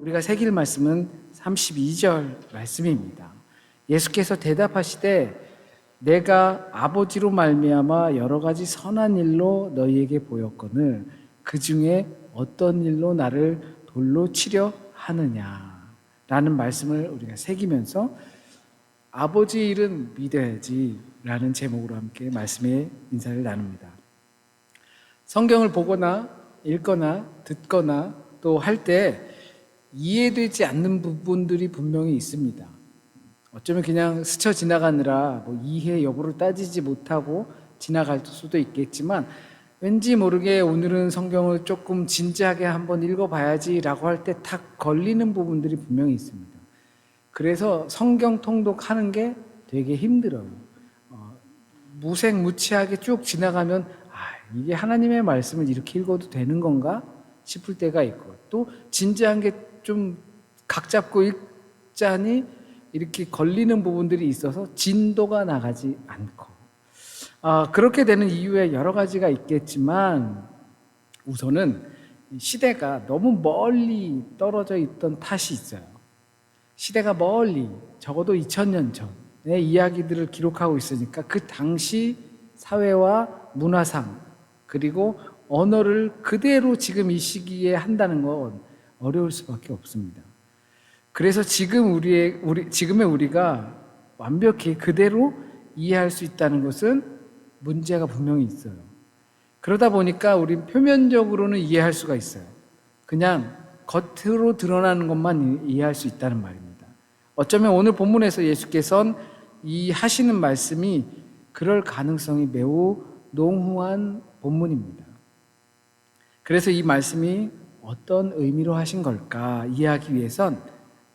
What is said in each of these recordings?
우리가 새길 말씀은 32절 말씀입니다. 예수께서 대답하시되 내가 아버지로 말미암아 여러 가지 선한 일로 너희에게 보였거늘 그 중에 어떤 일로 나를 돌로 치려 하느냐 라는 말씀을 우리가 새기면서 아버지 일은 믿어야지 라는 제목으로 함께 말씀의 인사를 나눕니다. 성경을 보거나 읽거나 듣거나 또 할 때 이해되지 않는 부분들이 분명히 있습니다. 어쩌면 그냥 스쳐 지나가느라 이해 여부를 따지지 못하고 지나갈 수도 있겠지만 왠지 모르게 오늘은 성경을 조금 진지하게 한번 읽어봐야지 라고 할 때 탁 걸리는 부분들이 분명히 있습니다. 그래서 성경 통독하는 게 되게 힘들어요. 무색무취하게 쭉 지나가면 이게 하나님의 말씀을 이렇게 읽어도 되는 건가 싶을 때가 있고, 또 진지한 게 좀 각 잡고 읽자니 이렇게 걸리는 부분들이 있어서 진도가 나가지 않고, 그렇게 되는 이유에 여러 가지가 있겠지만 우선은 시대가 너무 멀리 떨어져 있던 탓이 있어요. 시대가 멀리 적어도 2000년 전의 이야기들을 기록하고 있으니까 그 당시 사회와 문화상 그리고 언어를 그대로 지금 이 시기에 한다는 건 어려울 수밖에 없습니다. 그래서 지금의 우리가 완벽히 그대로 이해할 수 있다는 것은 문제가 분명히 있어요. 그러다 보니까 우린 표면적으로는 이해할 수가 있어요. 그냥 겉으로 드러나는 것만 이해할 수 있다는 말입니다. 어쩌면 오늘 본문에서 예수께서는 이 하시는 말씀이 그럴 가능성이 매우 농후한 본문입니다. 그래서 이 말씀이 어떤 의미로 하신 걸까 이해하기 위해선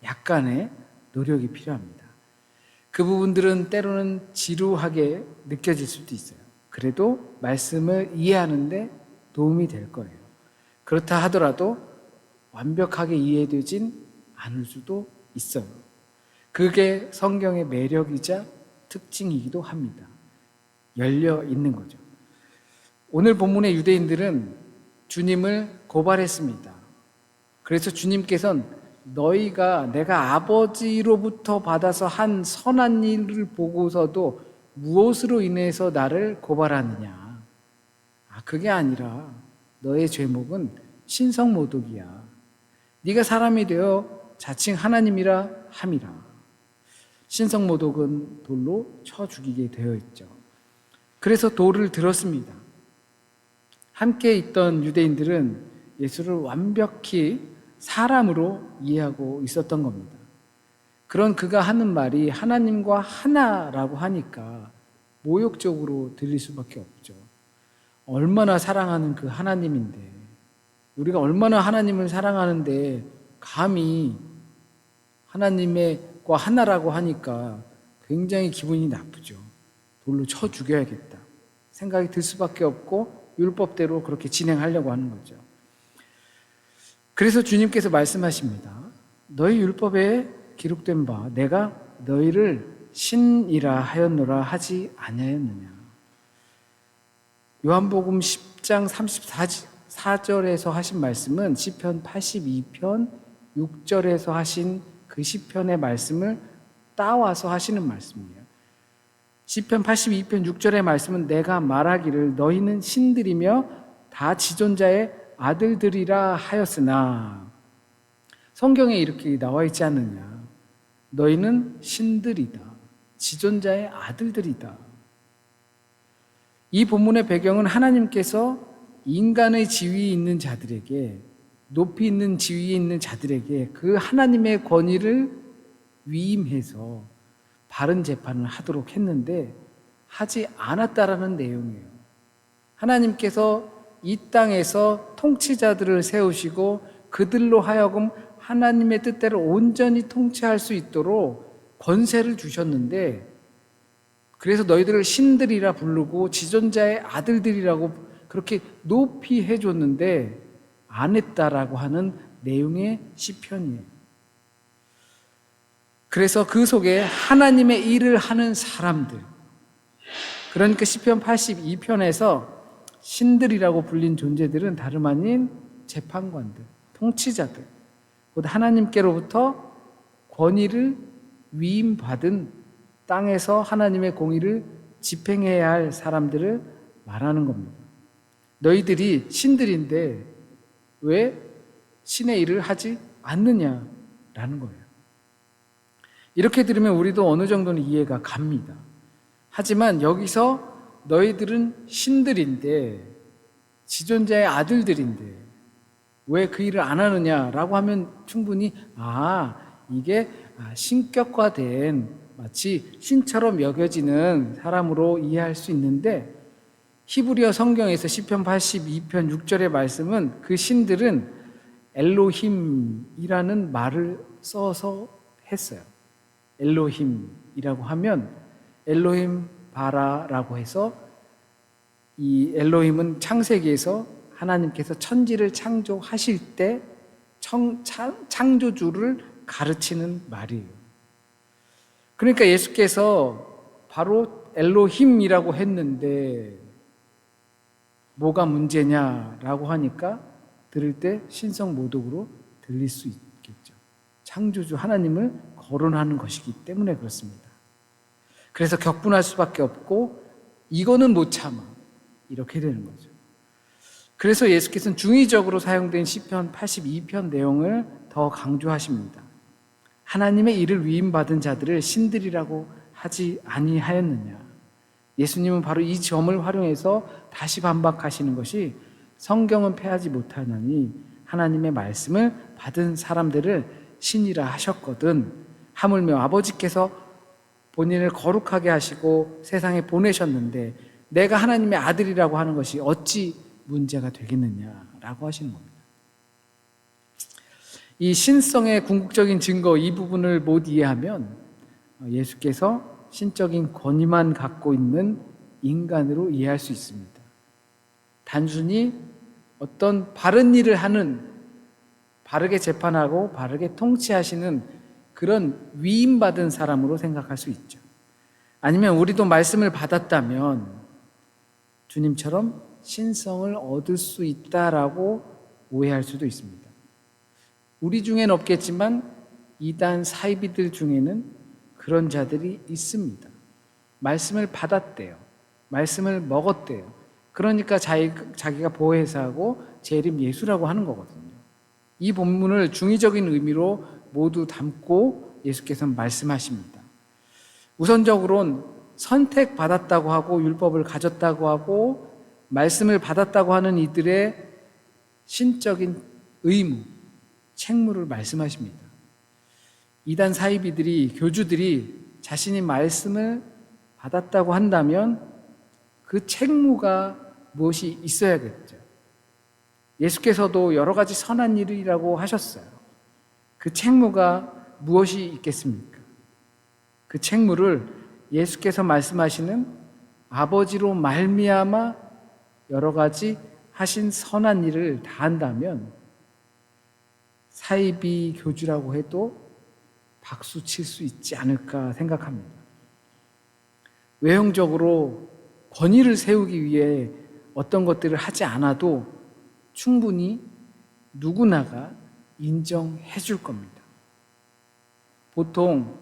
약간의 노력이 필요합니다. 그 부분들은 때로는 지루하게 느껴질 수도 있어요. 그래도 말씀을 이해하는데 도움이 될 거예요. 그렇다 하더라도 완벽하게 이해되진 않을 수도 있어요. 그게 성경의 매력이자 특징이기도 합니다. 열려 있는 거죠. 오늘 본문의 유대인들은 주님을 고발했습니다. 그래서 주님께서는 너희가 내가 아버지로부터 받아서 한 선한 일을 보고서도 무엇으로 인해서 나를 고발하느냐? 그게 아니라 너의 죄목은 신성모독이야. 네가 사람이 되어 자칭 하나님이라 함이라. 신성모독은 돌로 쳐 죽이게 되어 있죠. 그래서 돌을 들었습니다. 함께 있던 유대인들은 예수를 완벽히 사람으로 이해하고 있었던 겁니다. 그런 그가 하는 말이 하나님과 하나라고 하니까 모욕적으로 들릴 수밖에 없죠. 얼마나 사랑하는 그 하나님인데, 우리가 얼마나 하나님을 사랑하는데 감히 하나님과 하나라고 하니까 굉장히 기분이 나쁘죠. 돌로 쳐 죽여야겠다 생각이 들 수밖에 없고 율법대로 그렇게 진행하려고 하는 거죠. 그래서 주님께서 말씀하십니다. 너희 율법에 기록된 바 내가 너희를 신이라 하였노라 하지 아니하였느냐. 요한복음 10장 34절에서 하신 말씀은 시편 82편 6절에서 하신 그 시편의 말씀을 따와서 하시는 말씀이에요. 시편 82편 6절의 말씀은 내가 말하기를 너희는 신들이며 다 지존자의 아들들이라 하였으나, 성경에 이렇게 나와 있지 않느냐. 너희는 신들이다. 지존자의 아들들이다. 이 본문의 배경은 하나님께서 인간의 지위에 있는 자들에게, 높이 있는 지위에 있는 자들에게 그 하나님의 권위를 위임해서 바른 재판을 하도록 했는데 하지 않았다라는 내용이에요. 하나님께서 이 땅에서 통치자들을 세우시고 그들로 하여금 하나님의 뜻대로 온전히 통치할 수 있도록 권세를 주셨는데, 그래서 너희들을 신들이라 부르고 지존자의 아들들이라고 그렇게 높이 해줬는데 안 했다라고 하는 내용의 시편이에요. 그래서 그 속에 하나님의 일을 하는 사람들, 그러니까 시편 82편에서 신들이라고 불린 존재들은 다름 아닌 재판관들, 통치자들, 곧 하나님께로부터 권위를 위임받은 땅에서 하나님의 공의를 집행해야 할 사람들을 말하는 겁니다. 너희들이 신들인데 왜 신의 일을 하지 않느냐라는 거예요. 이렇게 들으면 우리도 어느 정도는 이해가 갑니다. 하지만 여기서 너희들은 신들인데, 지존자의 아들들인데 왜 그 일을 안 하느냐라고 하면 충분히 이게 신격화된 마치 신처럼 여겨지는 사람으로 이해할 수 있는데, 히브리어 성경에서 시편 82편 6절의 말씀은 그 신들은 엘로힘이라는 말을 써서 했어요. 엘로힘이라고 하면 엘로힘 바라라고 해서, 이 엘로힘은 창세기에서 하나님께서 천지를 창조하실 때 창조주를 가르치는 말이에요. 그러니까 예수께서 바로 엘로힘이라고 했는데 뭐가 문제냐라고 하니까 들을 때 신성모독으로 들릴 수 있겠죠. 창조주 하나님을 거론하는 것이기 때문에 그렇습니다. 그래서 격분할 수밖에 없고 이거는 못 참아, 이렇게 되는 거죠. 그래서 예수께서는 중의적으로 사용된 시편 82편 내용을 더 강조하십니다. 하나님의 일을 위임받은 자들을 신들이라고 하지 아니하였느냐. 예수님은 바로 이 점을 활용해서 다시 반박하시는 것이, 성경은 패하지 못하나니 하나님의 말씀을 받은 사람들을 신이라 하셨거든. 하물며 아버지께서 본인을 거룩하게 하시고 세상에 보내셨는데 내가 하나님의 아들이라고 하는 것이 어찌 문제가 되겠느냐라고 하시는 겁니다. 이 신성의 궁극적인 증거, 이 부분을 못 이해하면 예수께서 신적인 권위만 갖고 있는 인간으로 이해할 수 있습니다. 단순히 어떤 바른 일을 하는, 바르게 재판하고 바르게 통치하시는 그런 위임받은 사람으로 생각할 수 있죠. 아니면 우리도 말씀을 받았다면 주님처럼 신성을 얻을 수 있다라고 오해할 수도 있습니다. 우리 중엔 없겠지만 이단 사이비들 중에는 그런 자들이 있습니다. 말씀을 받았대요. 말씀을 먹었대요. 그러니까 자기가 보혜사하고 재림 예수라고 하는 거거든요. 이 본문을 중의적인 의미로 모두 담고 예수께서는 말씀하십니다. 우선적으로는 선택받았다고 하고 율법을 가졌다고 하고 말씀을 받았다고 하는 이들의 신적인 의무, 책무를 말씀하십니다. 이단 사이비들이, 교주들이 자신이 말씀을 받았다고 한다면 그 책무가 무엇이 있어야겠죠. 예수께서도 여러 가지 선한 일이라고 하셨어요. 그 책무가 무엇이 있겠습니까? 그 책무를 예수께서 말씀하시는 아버지로 말미암아 여러 가지 하신 선한 일을 다 한다면 사이비 교주라고 해도 박수 칠 수 있지 않을까 생각합니다. 외형적으로 권위를 세우기 위해 어떤 것들을 하지 않아도 충분히 누구나가 인정해 줄 겁니다. 보통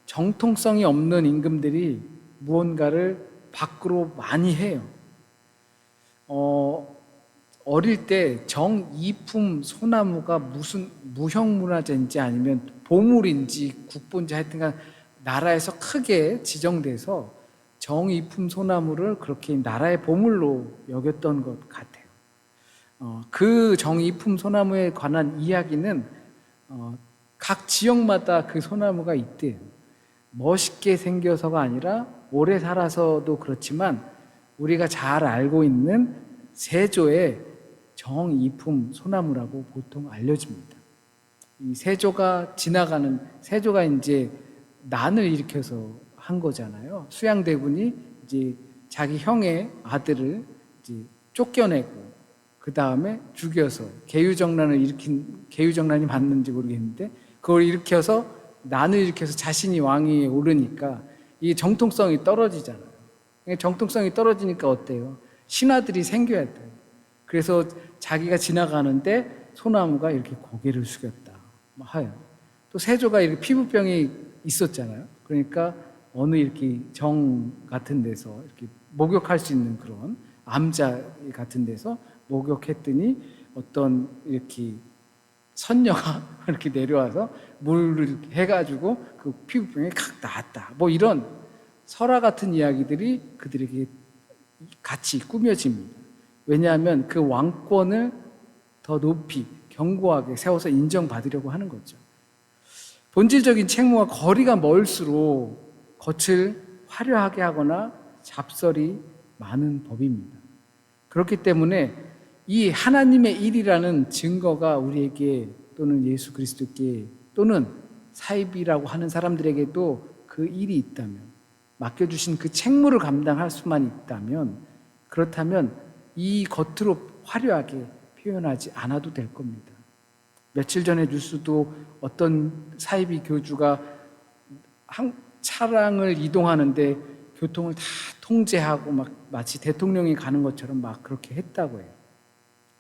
정통성이 없는 임금들이 무언가를 밖으로 많이 해요. 어릴 때 정이품 소나무가 무슨 무형문화재인지 아니면 보물인지 국보인지 하여튼간 나라에서 크게 지정돼서 정이품 소나무를 그렇게 나라의 보물로 여겼던 것 같아요. 그 정이품 소나무에 관한 이야기는 각 지역마다 그 소나무가 있대요. 멋있게 생겨서가 아니라 오래 살아서도 그렇지만 우리가 잘 알고 있는 세조의 정이품 소나무라고 보통 알려집니다. 이 세조가 이제 난을 일으켜서 한 거잖아요. 수양대군이 이제 자기 형의 아들을 이제 쫓겨내고 그 다음에 죽여서 계유정난이 맞는지 모르겠는데 그걸 일으켜서 난을 일으켜서 자신이 왕위에 오르니까 이 정통성이 떨어지잖아요. 정통성이 떨어지니까 어때요? 신하들이 생겨야 돼요. 그래서 자기가 지나가는데 소나무가 이렇게 고개를 숙였다. 하여요. 또 세조가 이렇게 피부병이 있었잖아요. 그러니까 어느 이렇게 정 같은 데서 이렇게 목욕할 수 있는 그런 암자 같은 데서 목욕했더니 어떤 이렇게 선녀가 이렇게 내려와서 물을 해가지고 그 피부병이 칵 나았다. 뭐 이런 설화 같은 이야기들이 그들에게 같이 꾸며집니다. 왜냐하면 그 왕권을 더 높이 견고하게 세워서 인정받으려고 하는 거죠. 본질적인 책무와 거리가 멀수록 겉을 화려하게 하거나 잡설이 많은 법입니다. 그렇기 때문에 이 하나님의 일이라는 증거가 우리에게 또는 예수 그리스도께 또는 사입이라고 하는 사람들에게도 그 일이 있다면, 맡겨주신 그 책무를 감당할 수만 있다면, 그렇다면 이 겉으로 화려하게 표현하지 않아도 될 겁니다. 며칠 전에 뉴스도 어떤 사이비 교주가 차량을 이동하는데 교통을 다 통제하고 막 마치 대통령이 가는 것처럼 막 그렇게 했다고 해요.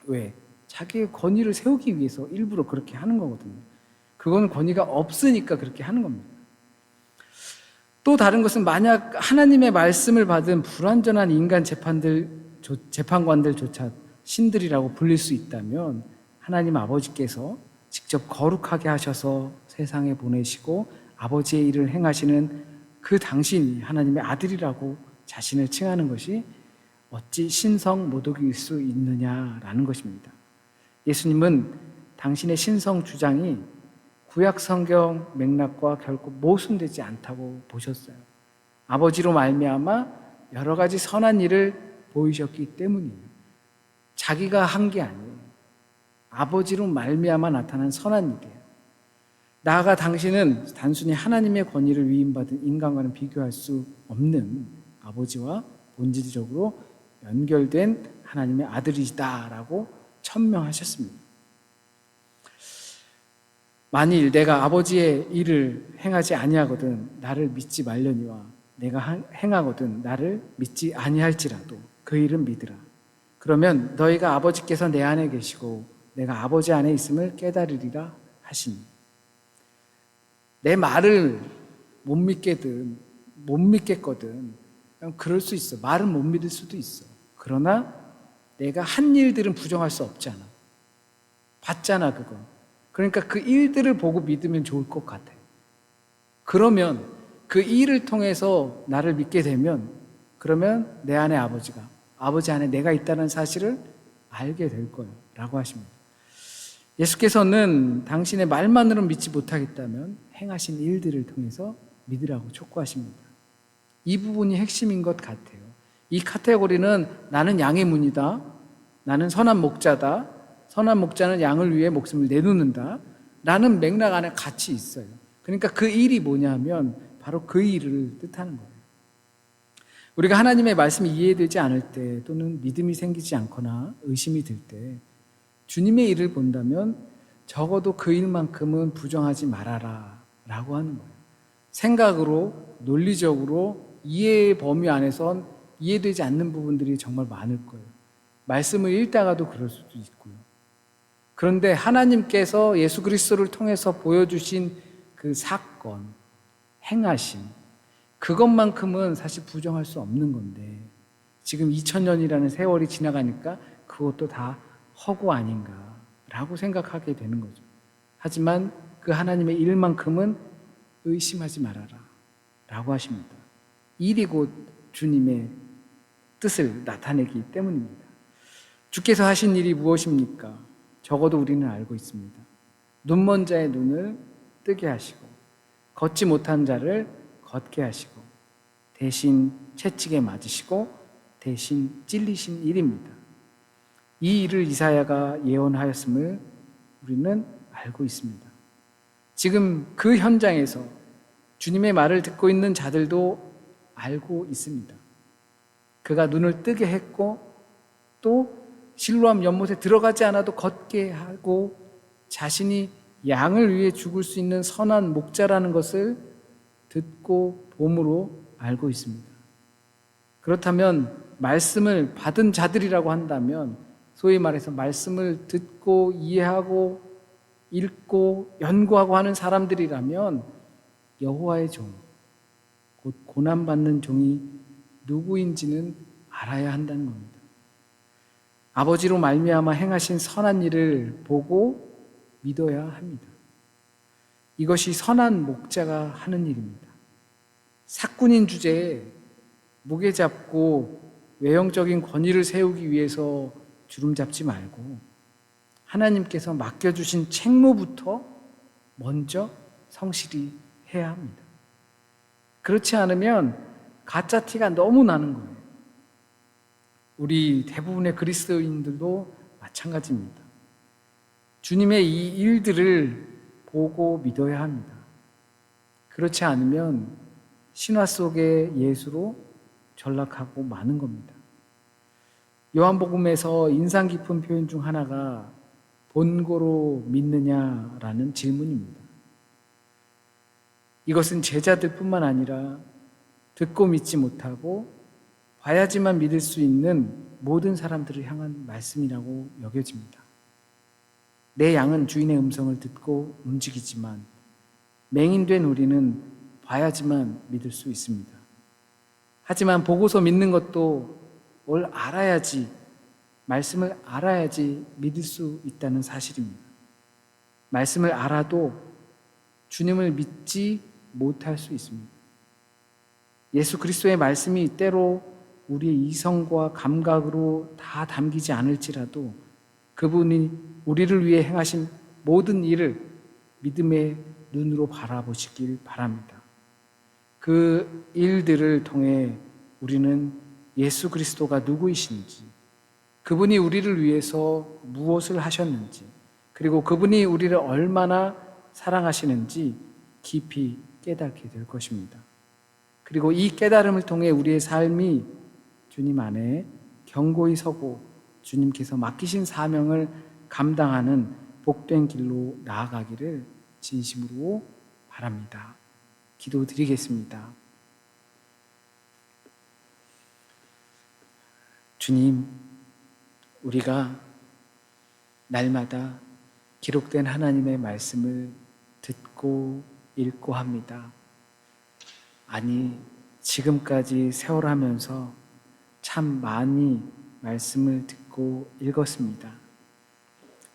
왜? 자기의 권위를 세우기 위해서 일부러 그렇게 하는 거거든요. 그건 권위가 없으니까 그렇게 하는 겁니다. 또 다른 것은 만약 하나님의 말씀을 받은 불완전한 인간 재판관들조차 신들이라고 불릴 수 있다면 하나님 아버지께서 직접 거룩하게 하셔서 세상에 보내시고 아버지의 일을 행하시는 그 당신이 하나님의 아들이라고 자신을 칭하는 것이 어찌 신성 모독일 수 있느냐라는 것입니다. 예수님은 당신의 신성 주장이 구약 성경 맥락과 결코 모순되지 않다고 보셨어요. 아버지로 말미암아 여러 가지 선한 일을 보이셨기 때문이에요. 자기가 한 게 아니에요. 아버지로 말미암아 나타난 선한 일이에요. 나아가 당신은 단순히 하나님의 권위를 위임받은 인간과는 비교할 수 없는 아버지와 본질적으로 연결된 하나님의 아들이다라고 천명하셨습니다. 만일 내가 아버지의 일을 행하지 아니하거든 나를 믿지 말려니와 내가 행하거든 나를 믿지 아니할지라도 그 일은 믿으라. 그러면 너희가 아버지께서 내 안에 계시고 내가 아버지 안에 있음을 깨달으리라 하시니. 내 말을 못 믿겠거든 그냥 그럴 수 있어. 말은 못 믿을 수도 있어. 그러나 내가 한 일들은 부정할 수 없잖아. 봤잖아 그건. 그러니까 그 일들을 보고 믿으면 좋을 것 같아. 그러면 그 일을 통해서 나를 믿게 되면 그러면 내 안에 아버지 안에 내가 있다는 사실을 알게 될 거예요 라고 하십니다. 예수께서는 당신의 말만으로는 믿지 못하겠다면 행하신 일들을 통해서 믿으라고 촉구하십니다. 이 부분이 핵심인 것 같아요. 이 카테고리는 나는 양의 문이다. 나는 선한 목자다. 선한 목자는 양을 위해 목숨을 내놓는다. 라는 맥락 안에 같이 있어요. 그러니까 그 일이 뭐냐면 바로 그 일을 뜻하는 거예요. 우리가 하나님의 말씀이 이해되지 않을 때 또는 믿음이 생기지 않거나 의심이 들 때 주님의 일을 본다면 적어도 그 일만큼은 부정하지 말아라 라고 하는 거예요. 생각으로 논리적으로 이해의 범위 안에선 이해되지 않는 부분들이 정말 많을 거예요. 말씀을 읽다가도 그럴 수도 있고요. 그런데 하나님께서 예수 그리스도를 통해서 보여주신 그 사건, 행하심, 그것만큼은 사실 부정할 수 없는 건데 지금 2000년이라는 세월이 지나가니까 그것도 다 허구 아닌가라고 생각하게 되는 거죠. 하지만 그 하나님의 일만큼은 의심하지 말아라 라고 하십니다. 일이 곧 주님의 뜻을 나타내기 때문입니다. 주께서 하신 일이 무엇입니까? 적어도 우리는 알고 있습니다. 눈먼 자의 눈을 뜨게 하시고 걷지 못한 자를 걷게 하시고 대신 채찍에 맞으시고 대신 찔리신 일입니다. 이 일을 이사야가 예언하였음을 우리는 알고 있습니다. 지금 그 현장에서 주님의 말을 듣고 있는 자들도 알고 있습니다. 그가 눈을 뜨게 했고 또 실로암 연못에 들어가지 않아도 걷게 하고 자신이 양을 위해 죽을 수 있는 선한 목자라는 것을 듣고 봄으로 알고 있습니다. 그렇다면 말씀을 받은 자들이라고 한다면 소위 말해서 말씀을 듣고 이해하고 읽고 연구하고 하는 사람들이라면 여호와의 종, 곧 고난받는 종이 누구인지는 알아야 한다는 겁니다. 아버지로 말미암아 행하신 선한 일을 보고 믿어야 합니다. 이것이 선한 목자가 하는 일입니다. 사꾼인 주제에 무게 잡고 외형적인 권위를 세우기 위해서 주름 잡지 말고 하나님께서 맡겨주신 책무부터 먼저 성실히 해야 합니다. 그렇지 않으면 가짜 티가 너무 나는 거예요. 우리 대부분의 그리스도인들도 마찬가지입니다. 주님의 이 일들을 보고 믿어야 합니다. 그렇지 않으면 신화 속의 예수로 전락하고 마는 겁니다. 요한복음에서 인상 깊은 표현 중 하나가 본고로 믿느냐라는 질문입니다. 이것은 제자들 뿐만 아니라 듣고 믿지 못하고 봐야지만 믿을 수 있는 모든 사람들을 향한 말씀이라고 여겨집니다. 내 양은 주인의 음성을 듣고 움직이지만 맹인된 우리는 봐야지만 믿을 수 있습니다. 하지만 보고서 믿는 것도 뭘 알아야지, 말씀을 알아야지 믿을 수 있다는 사실입니다. 말씀을 알아도 주님을 믿지 못할 수 있습니다. 예수 그리스도의 말씀이 때로 우리의 이성과 감각으로 다 담기지 않을지라도 그분이 우리를 위해 행하신 모든 일을 믿음의 눈으로 바라보시길 바랍니다. 그 일들을 통해 우리는 예수 그리스도가 누구이신지, 그분이 우리를 위해서 무엇을 하셨는지, 그리고 그분이 우리를 얼마나 사랑하시는지 깊이 깨닫게 될 것입니다. 그리고 이 깨달음을 통해 우리의 삶이 주님 안에 견고히 서고 주님께서 맡기신 사명을 감당하는 복된 길로 나아가기를 진심으로 바랍니다. 기도드리겠습니다. 주님, 우리가 날마다 기록된 하나님의 말씀을 듣고 읽고 합니다. 아니, 지금까지 세월하면서 참 많이 말씀을 듣고 읽었습니다.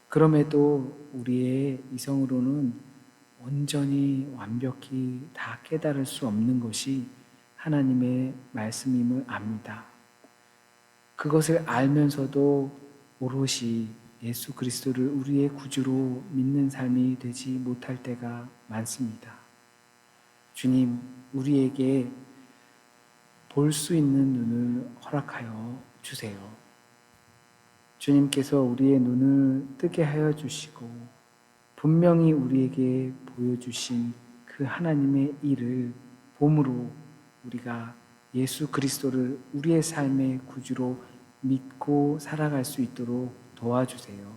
그럼에도 우리의 이성으로는 온전히 완벽히 다 깨달을 수 없는 것이 하나님의 말씀임을 압니다. 그것을 알면서도 오롯이 예수 그리스도를 우리의 구주로 믿는 삶이 되지 못할 때가 많습니다. 주님, 우리에게 볼 수 있는 눈을 허락하여 주세요. 주님께서 우리의 눈을 뜨게 하여 주시고 분명히 우리에게 보여주신 그 하나님의 일을 봄으로 우리가 예수 그리스도를 우리의 삶의 구주로 믿고 살아갈 수 있도록 도와주세요.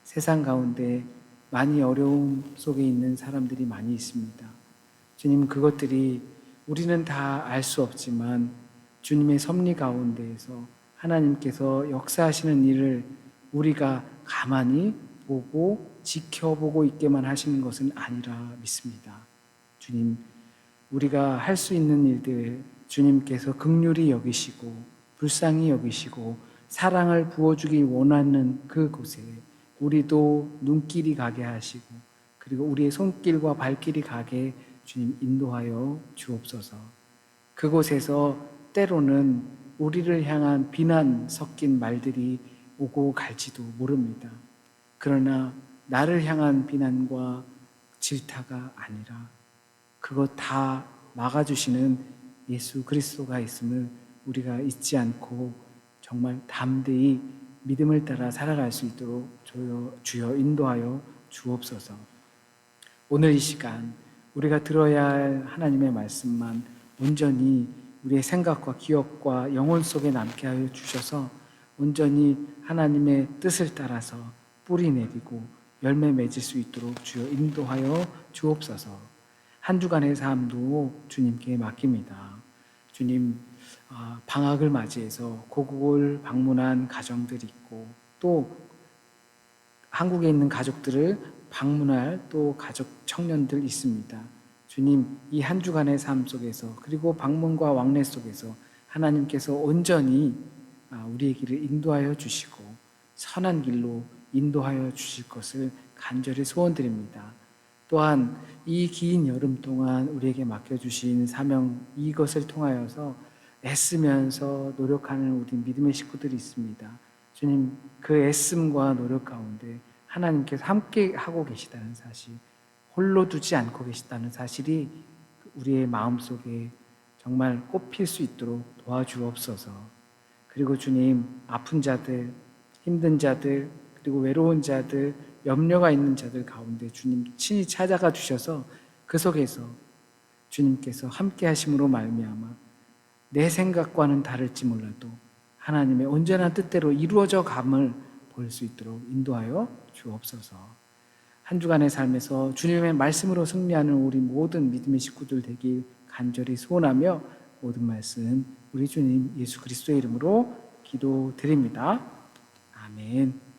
세상 가운데 많이 어려움 속에 있는 사람들이 많이 있습니다. 주님, 그것들이 우리는 다 알 수 없지만 주님의 섭리 가운데에서 하나님께서 역사하시는 일을 우리가 가만히 보고 지켜보고 있게만 하시는 것은 아니라 믿습니다. 주님, 우리가 할 수 있는 일들 주님께서 긍휼히 여기시고 불쌍히 여기시고 사랑을 부어주기 원하는 그곳에 우리도 눈길이 가게 하시고 그리고 우리의 손길과 발길이 가게 주님 인도하여 주옵소서. 그곳에서 때로는 우리를 향한 비난 섞인 말들이 오고 갈지도 모릅니다. 그러나 나를 향한 비난과 질타가 아니라 그것 다 막아주시는 예수 그리스도가 있음을 우리가 잊지 않고 정말 담대히 믿음을 따라 살아갈 수 있도록 주여 인도하여 주옵소서. 오늘 이 시간 우리가 들어야 할 하나님의 말씀만 온전히 우리의 생각과 기억과 영혼 속에 남게 하여 주셔서 온전히 하나님의 뜻을 따라서 뿌리 내리고 열매 맺을 수 있도록 주여 인도하여 주옵소서. 한 주간의 삶도 주님께 맡깁니다. 주님, 방학을 맞이해서 고국을 방문한 가정들이 있고 또 한국에 있는 가족들을 방문할 또 가족 청년들 있습니다. 주님, 이 한 주간의 삶 속에서 그리고 방문과 왕래 속에서 하나님께서 온전히 우리의 길을 인도하여 주시고 선한 길로 인도하여 주실 것을 간절히 소원드립니다. 또한 이 긴 여름 동안 우리에게 맡겨주신 사명 이것을 통하여서 애쓰면서 노력하는 우리 믿음의 식구들이 있습니다. 주님, 그 애씀과 노력 가운데 하나님께서 함께 하고 계시다는 사실, 홀로 두지 않고 계시다는 사실이 우리의 마음속에 정말 꽃필 수 있도록 도와주옵소서. 그리고 주님, 아픈 자들, 힘든 자들, 그리고 외로운 자들, 염려가 있는 자들 가운데 주님 친히 찾아가 주셔서 그 속에서 주님께서 함께 하심으로 말미암아 내 생각과는 다를지 몰라도 하나님의 온전한 뜻대로 이루어져 감을 볼 수 있도록 인도하여 주옵소서. 한 주간의 삶에서 주님의 말씀으로 승리하는 우리 모든 믿음의 식구들 되길 간절히 소원하며 모든 말씀 우리 주님 예수 그리스도의 이름으로 기도드립니다. 아멘.